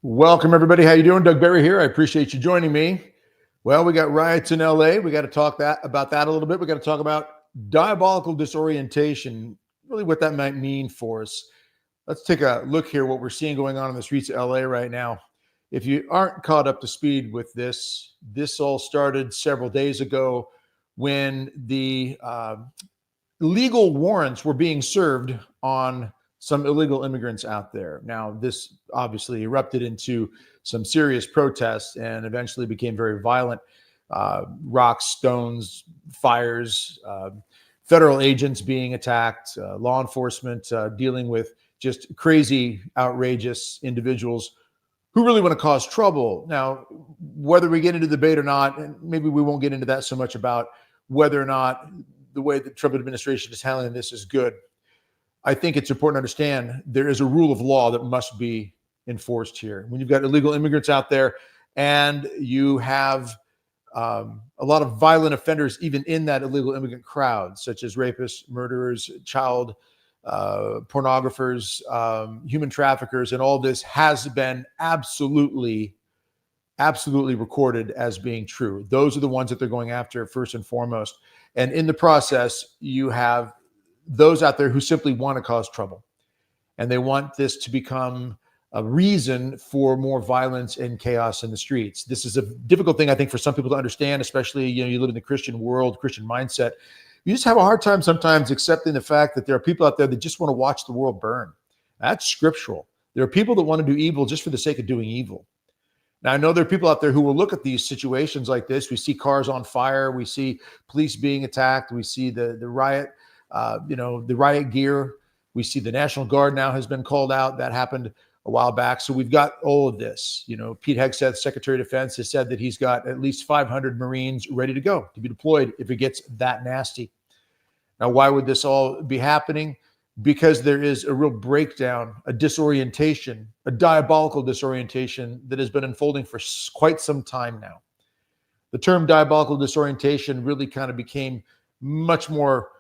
Welcome, everybody. How you doing? Doug Barry here. I appreciate you joining me. Well, we got riots in LA. We got to talk about that a little bit. We got to talk about diabolical disorientation, really what that might mean for us. Let's take a look here, what we're seeing going on in the streets of LA right now. If you aren't caught up to speed with this all started several days ago when the legal warrants were being served on some illegal immigrants out there. Now, this obviously erupted into some serious protests and eventually became very violent. Rocks, stones, fires, federal agents being attacked, law enforcement dealing with just crazy, outrageous individuals who really want to cause trouble. Now, whether we get into debate or not, and maybe we won't get into that so much about whether or not the way the Trump administration is handling this is good. I think it's important to understand there is a rule of law that must be enforced here. When you've got illegal immigrants out there and you have a lot of violent offenders even in that illegal immigrant crowd, such as rapists, murderers, child pornographers, human traffickers, and all this has been absolutely recorded as being true. Those are the ones that they're going after first and foremost. And in the process, you have those out there who simply want to cause trouble. And they want this to become a reason for more violence and chaos in the streets. This is a difficult thing, I think, for some people to understand, especially, you live in the Christian world, Christian mindset. You just have a hard time sometimes accepting the fact that there are people out there that just want to watch the world burn. That's scriptural. There are people that want to do evil just for the sake of doing evil. Now, I know there are people out there who will look at these situations like this. We see cars on fire. We see police being attacked. We see the riot, the riot gear. We see the National Guard now has been called out. That happened a while back. So we've got all of this. Pete Hegseth, Secretary of Defense, has said that he's got at least 500 Marines ready to go to be deployed if it gets that nasty. Now, why would this all be happening? Because there is a real breakdown, a disorientation, a diabolical disorientation that has been unfolding for quite some time now. The term diabolical disorientation really kind of became much more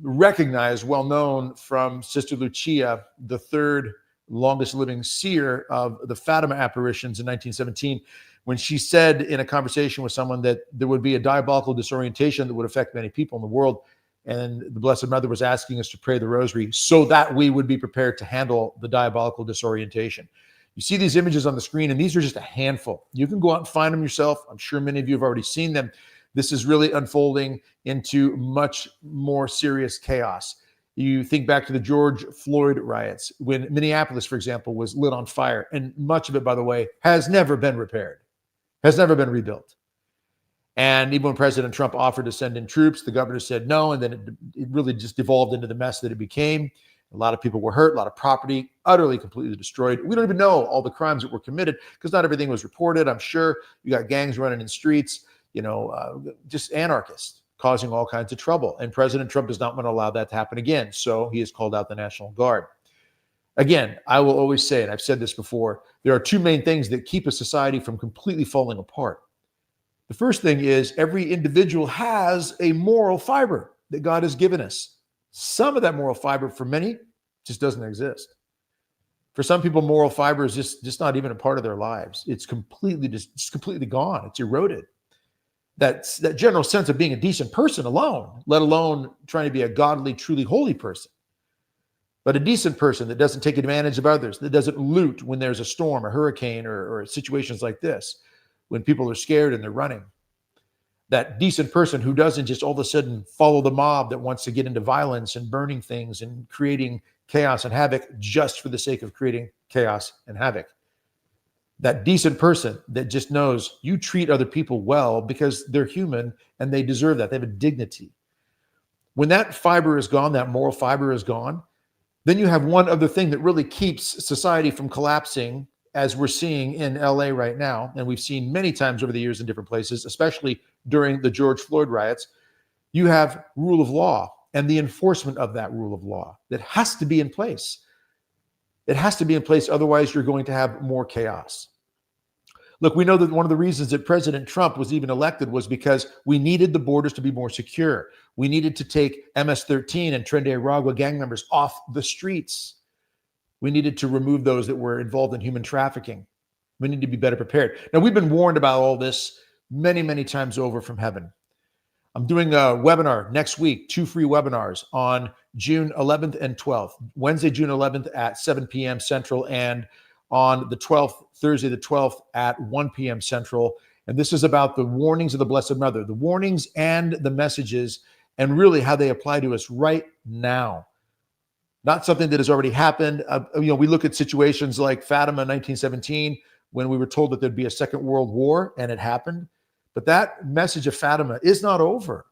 recognized, well known from Sister Lucia, the third longest living seer of the Fatima apparitions in 1917, when she said in a conversation with someone that there would be a diabolical disorientation that would affect many people in the world. And the Blessed Mother was asking us to pray the rosary so that we would be prepared to handle the diabolical disorientation. You see these images on the screen, and these are just a handful. You can go out and find them yourself. I'm sure many of you have already seen them. This is really unfolding into much more serious chaos. You think back to the George Floyd riots, when Minneapolis, for example, was lit on fire. And much of it, by the way, has never been repaired, has never been rebuilt. And even when President Trump offered to send in troops, the governor said no. And then it really just devolved into the mess that it became. A lot of people were hurt, a lot of property utterly, completely destroyed. We don't even know all the crimes that were committed because not everything was reported. I'm sure you got gangs running in streets, just anarchists causing all kinds of trouble. And President Trump does not want to allow that to happen again. So he has called out the National Guard. Again, I will always say, and I've said this before, there are two main things that keep a society from completely falling apart. The first thing is every individual has a moral fiber that God has given us. Some of that moral fiber for many just doesn't exist. For some people, moral fiber is just not even a part of their lives. It's completely gone. It's eroded. That general sense of being a decent person alone, let alone trying to be a godly, truly holy person. But a decent person that doesn't take advantage of others, that doesn't loot when there's a storm, a hurricane, or situations like this, when people are scared and they're running. That decent person who doesn't just all of a sudden follow the mob that wants to get into violence and burning things and creating chaos and havoc just for the sake of creating chaos and havoc. That decent person that just knows you treat other people well because they're human and they deserve that. They have a dignity. When that fiber is gone, that moral fiber is gone, then you have one other thing that really keeps society from collapsing, as we're seeing in LA right now, and we've seen many times over the years in different places, especially during the George Floyd riots. You have rule of law and the enforcement of that rule of law that has to be in place. It has to be in place, otherwise you're going to have more chaos. Look, we know that one of the reasons that President Trump was even elected was because we needed the borders to be more secure. We needed to take MS-13 and Tren de Aragua gang members off the streets. We needed to remove those that were involved in human trafficking. We need to be better prepared. Now, we've been warned about all this many, many times over from heaven. I'm doing a webinar next week, 2 free webinars on June 11th and 12th, Wednesday, June 11th at 7 p.m. Central, and on the 12th, Thursday, the 12th at 1 p.m. Central. And this is about the warnings of the Blessed Mother, the warnings and the messages, and really how they apply to us right now. Not something that has already happened. We look at situations like Fatima in 1917, when we were told that there'd be a second world war, and it happened. But that message of Fatima is not over.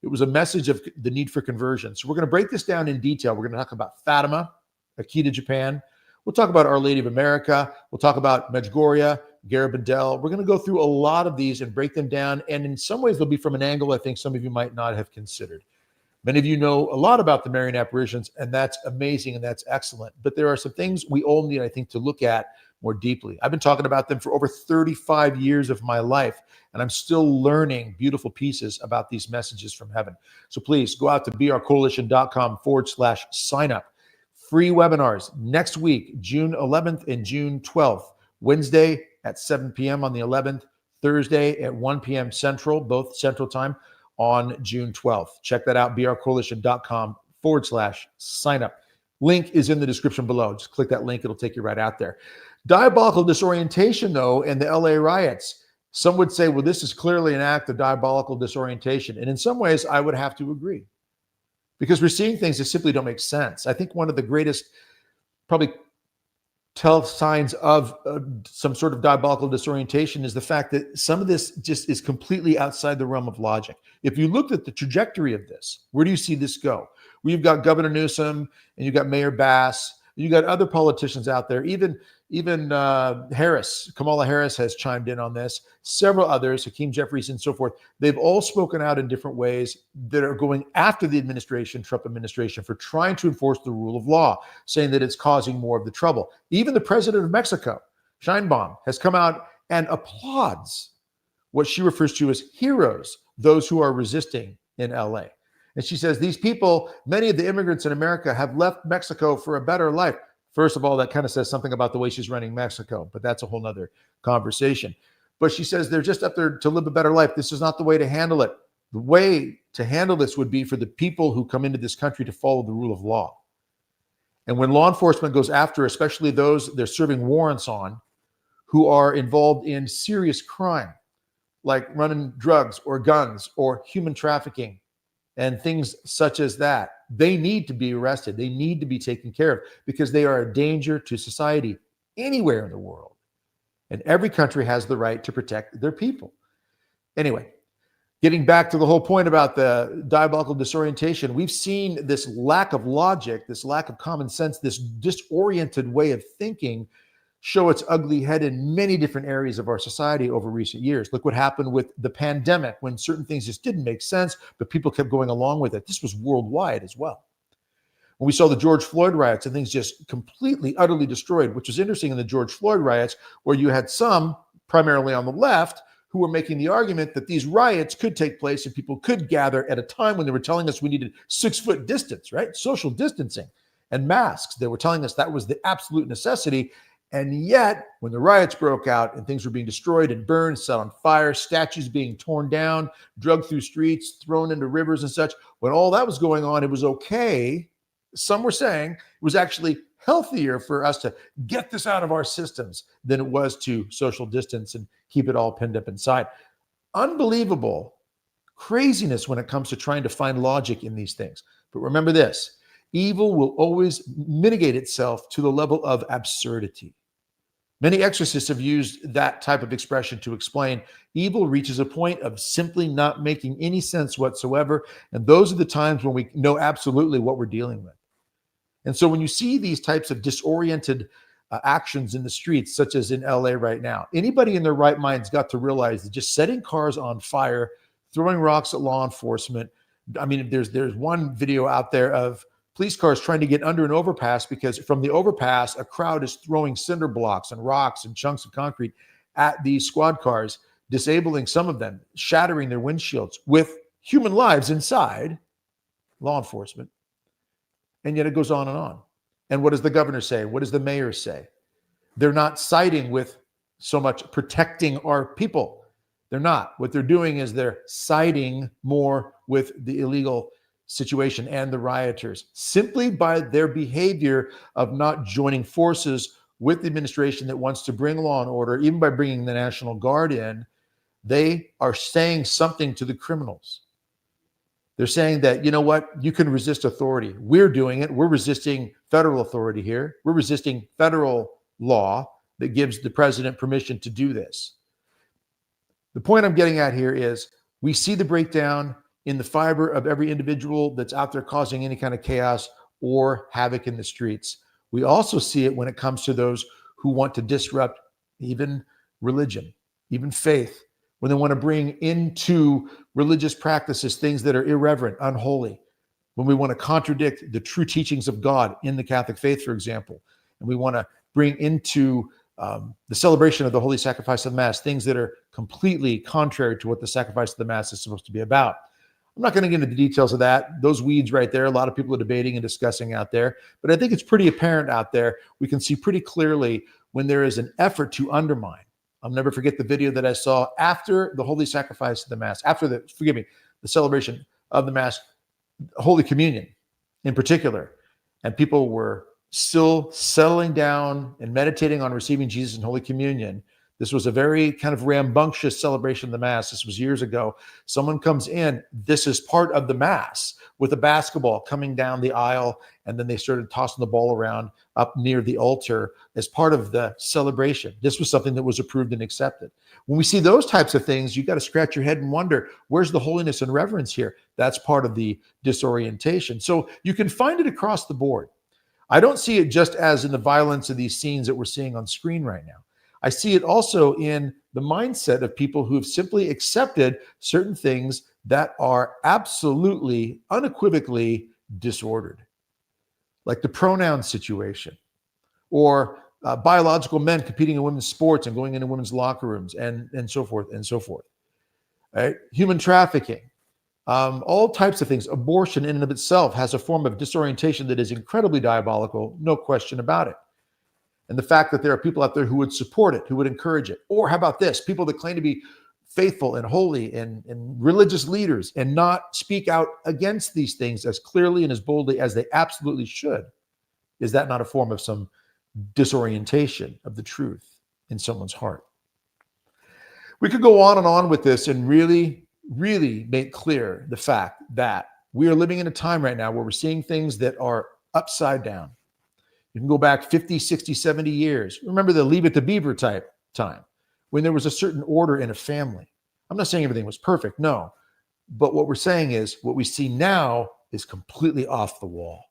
It was a message of the need for conversion. So we're going to break this down in detail. We're going to talk about Fatima, a key to Japan. We'll talk about Our Lady of America. We'll talk about Medjugorje, Garabandal. We're going to go through a lot of these and break them down. And in some ways, they'll be from an angle I think some of you might not have considered. Many of you know a lot about the Marian apparitions, and that's amazing and that's excellent. But there are some things we all need, I think, to look at more deeply. I've been talking about them for over 35 years of my life, and I'm still learning beautiful pieces about these messages from heaven. So please go out to brcoalition.com/sign up. Free webinars next week, June 11th and June 12th, Wednesday at 7 p.m. on the 11th, Thursday at 1 p.m. Central, both Central Time, on June 12th. Check that out, brcoalition.com/sign up. Link is in the description below. Just click that link. It'll take you right out there. Diabolical disorientation, though, and the LA riots. Some would say, well, this is clearly an act of diabolical disorientation. And in some ways, I would have to agree, because we're seeing things that simply don't make sense. I think one of the greatest, probably tell signs of some sort of diabolical disorientation is the fact that some of this just is completely outside the realm of logic. If you looked at the trajectory of this, where do you see this go? Well, you've got Governor Newsom, and you've got Mayor Bass, you got other politicians out there, even Harris, Kamala Harris has chimed in on this, several others, Hakeem Jeffries and so forth. They've all spoken out in different ways that are going after the administration, Trump administration, for trying to enforce the rule of law, saying that it's causing more of the trouble. Even the president of Mexico, Sheinbaum, has come out and applauds what she refers to as heroes, those who are resisting in LA. And she says these people, many of the immigrants in America, have left Mexico for a better life. First of all, that kind of says something about the way she's running Mexico, but that's a whole nother conversation. But she says they're just up there to live a better life. This is not the way to handle it. The way to handle this would be for the people who come into this country to follow the rule of law. And when law enforcement goes after, especially those they're serving warrants on, who are involved in serious crime, like running drugs or guns or human trafficking and things such as that, they need to be arrested. They need to be taken care of, because they are a danger to society anywhere in the world. And every country has the right to protect their people. Anyway, getting back to the whole point about the diabolical disorientation, we've seen this lack of logic, this lack of common sense, this disoriented way of thinking show its ugly head in many different areas of our society over recent years. Look what happened with the pandemic, when certain things just didn't make sense, but people kept going along with it. This was worldwide as well. When we saw the George Floyd riots and things just completely, utterly destroyed, which was interesting in the George Floyd riots, where you had some, primarily on the left, who were making the argument that these riots could take place and people could gather at a time when they were telling us we needed 6-foot distance, right? Social distancing and masks. They were telling us that was the absolute necessity. And yet, when the riots broke out and things were being destroyed and burned, set on fire, statues being torn down, dragged through streets, thrown into rivers and such, when all that was going on, it was okay. Some were saying it was actually healthier for us to get this out of our systems than it was to social distance and keep it all pinned up inside. Unbelievable craziness when it comes to trying to find logic in these things. But remember this, evil will always mitigate itself to the level of absurdity. Many exorcists have used that type of expression to explain evil reaches a point of simply not making any sense whatsoever. And those are the times when we know absolutely what we're dealing with. And so when you see these types of disoriented actions in the streets, such as in LA right now, anybody in their right mind's got to realize that just setting cars on fire, throwing rocks at law enforcement. I mean, there's one video out there of police cars trying to get under an overpass, because from the overpass, a crowd is throwing cinder blocks and rocks and chunks of concrete at these squad cars, disabling some of them, shattering their windshields with human lives inside, law enforcement. And yet it goes on and on. And what does the governor say? What does the mayor say? They're not siding with so much protecting our people. They're not. What they're doing is they're siding more with the illegal situation and the rioters simply by their behavior of not joining forces with the administration that wants to bring law and order. Even by bringing the National Guard in, they are saying something to the criminals. They're saying that, you know what, you can resist authority. We're doing it. We're resisting federal authority here. We're resisting federal law that gives the president permission to do this. The point I'm getting at here is we see the breakdown in the fiber of every individual that's out there causing any kind of chaos or havoc in the streets. We also see it when it comes to those who want to disrupt even religion, even faith, when they want to bring into religious practices things that are irreverent, unholy, when we want to contradict the true teachings of God in the Catholic faith, for example, and we want to bring into the celebration of the Holy Sacrifice of the Mass things that are completely contrary to what the sacrifice of the Mass is supposed to be about. I'm not going to get into the details of that. Those weeds right there, a lot of people are debating and discussing out there, but I think it's pretty apparent out there. We can see pretty clearly when there is an effort to undermine. I'll never forget the video that I saw after the Holy Sacrifice of the Mass, after the celebration of the Mass, Holy Communion in particular. And people were still settling down and meditating on receiving Jesus in Holy Communion. This was a very kind of rambunctious celebration of the Mass. This was years ago. Someone comes in. This is part of the Mass with a basketball coming down the aisle, and then they started tossing the ball around up near the altar as part of the celebration. This was something that was approved and accepted. When we see those types of things, you got to scratch your head and wonder, where's the holiness and reverence here? That's part of the disorientation. So you can find it across the board. I don't see it just as in the violence of these scenes that we're seeing on screen right now. I see it also in the mindset of people who have simply accepted certain things that are absolutely, unequivocally disordered, like the pronoun situation, or biological men competing in women's sports and going into women's locker rooms, and so forth and so forth. Right? Human trafficking, all types of things. Abortion in and of itself has a form of disorientation that is incredibly diabolical, no question about it. And the fact that there are people out there who would support it, who would encourage it. Or how about this? People that claim to be faithful and holy and religious leaders and not speak out against these things as clearly and as boldly as they absolutely should. Is that not a form of some disorientation of the truth in someone's heart? We could go on with this and really, really make clear the fact that we are living in a time right now where we're seeing things that are upside down. You can go back 50, 60, 70 years. Remember the Leave It to Beaver type time when there was a certain order in a family. I'm not saying everything was perfect, no. But what we're saying is what we see now is completely off the wall.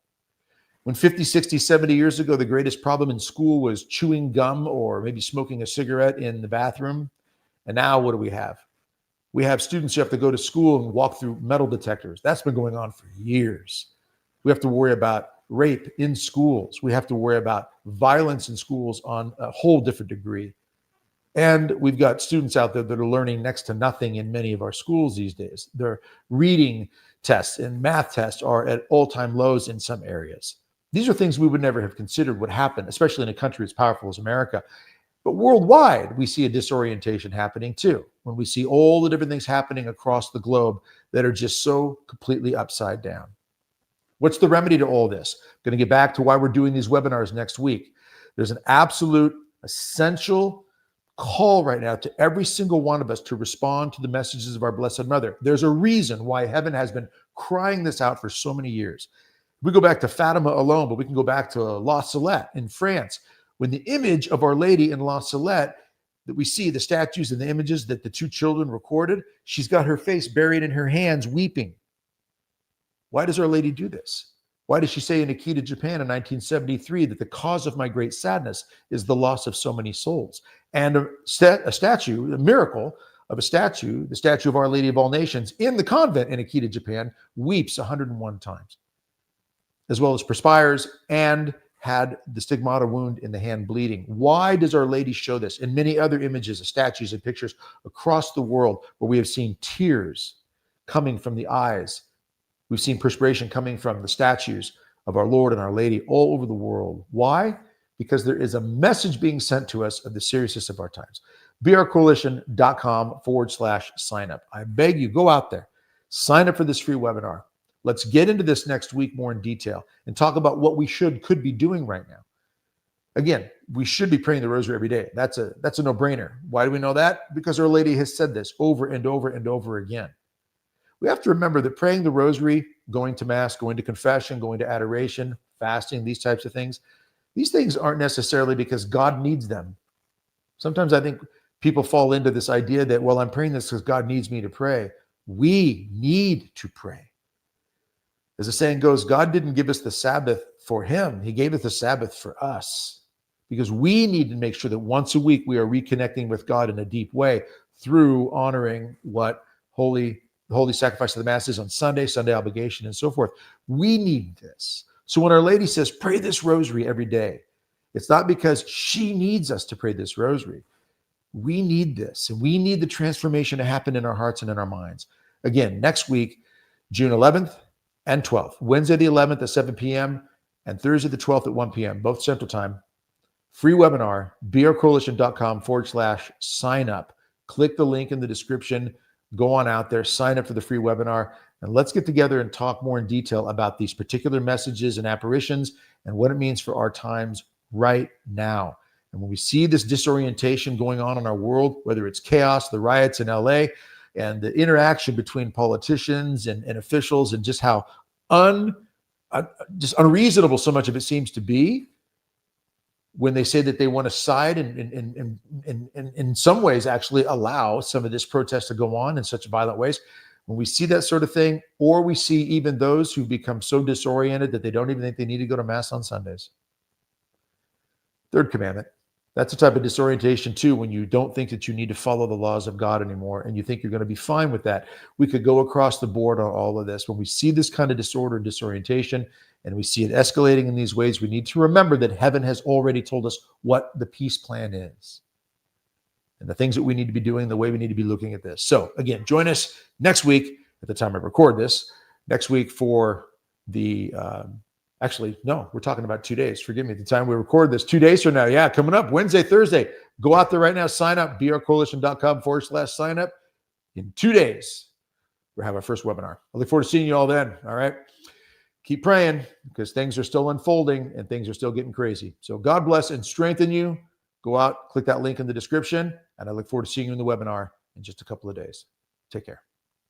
When 50, 60, 70 years ago, the greatest problem in school was chewing gum or maybe smoking a cigarette in the bathroom. And now what do we have? We have students who have to go to school and walk through metal detectors. That's been going on for years. We have to worry about rape in schools. We have to worry about violence in schools on a whole different degree. And we've got students out there that are learning next to nothing in many of our schools these days. Their reading tests and math tests are at all-time lows in some areas. These are things we would never have considered would happen, especially in a country as powerful as America. But worldwide, we see a disorientation happening too, when we see all the different things happening across the globe that are just so completely upside down. What's the remedy to all this? I'm going to get back to why we're doing these webinars next week. There's an absolute essential call right now to every single one of us to respond to the messages of our Blessed Mother. There's a reason why heaven has been crying this out for so many years. We go back to Fatima alone, but we can go back to La Salette in France, when the image of Our Lady in La Salette that we see, the statues and the images that the two children recorded, she's got her face buried in her hands, weeping. Why does Our Lady do this? Why does she say in Akita, Japan in 1973 that the cause of my great sadness is the loss of so many souls? And a statue, a miracle of a statue, the statue of Our Lady of All Nations in the convent in Akita, Japan, weeps 101 times, as well as perspires and had the stigmata wound in the hand bleeding. Why does Our Lady show this? In many other images, statues, and pictures across the world where we have seen tears coming from the eyes. We've seen perspiration coming from the statues of our Lord and Our Lady all over the world. Why? because there is a message being sent to us of the seriousness of our times. brcoalition.com/sign up. I beg you, go out there, sign up for this free webinar. Let's get into this next week more in detail and talk about what we could be doing right now. Again, we should be praying the rosary every day. That's a no-brainer. Why do we know that? Because Our Lady has said this over and over and over again. We have to remember that praying the rosary, going to mass, going to confession, going to adoration, fasting, these types of things, these things aren't necessarily because God needs them. Sometimes I think people fall into this idea that, well, I'm praying this because God needs me to pray. We need to pray. As the saying goes, God didn't give us the Sabbath for him. He gave us the Sabbath for us, because we need to make sure that once a week we are reconnecting with God in a deep way through honoring what the holy sacrifice of the Mass is on Sunday, Sunday obligation, and so forth. We need this. So when Our Lady says, pray this rosary every day, it's not because she needs us to pray this rosary. We need this, and we need the transformation to happen in our hearts and in our minds. Again, next week, June 11th and 12th, Wednesday the 11th at 7 p.m. and Thursday the 12th at 1 p.m., both Central Time. Free webinar, brcoalition.com/sign up. Click the link in the description. Go on out there, sign up for the free webinar, and let's get together and talk more in detail about these particular messages and apparitions and what it means for our times right now. And when we see this disorientation going on in our world, whether it's chaos, the riots in LA, and the interaction between politicians and officials, and just how just unreasonable so much of it seems to be, when they say that they want to side and in some ways actually allow some of this protest to go on in such violent ways. When we see that sort of thing, or we see even those who become so disoriented that they don't even think they need to go to Mass on Sundays. Third commandment. That's a type of disorientation too, when you don't think that you need to follow the laws of God anymore and you think you're going to be fine with that. We could go across the board on all of this. When we see this kind of disorder and disorientation, and we see it escalating in these ways, we need to remember that heaven has already told us what the peace plan is and the things that we need to be doing, the way we need to be looking at this. So again, join us next week at the time I record this, next week for the, actually, no, we're talking about 2 days. Forgive me, at the time we record this, 2 days from now. Yeah, coming up Wednesday, Thursday. Go out there right now, sign up, brcoalition.com/sign up. In 2 days, we'll have our first webinar. I look forward to seeing you all then. All right. Keep praying, because things are still unfolding and things are still getting crazy. So God bless and strengthen you. Go out, click that link in the description, and I look forward to seeing you in the webinar in just a couple of days. Take care.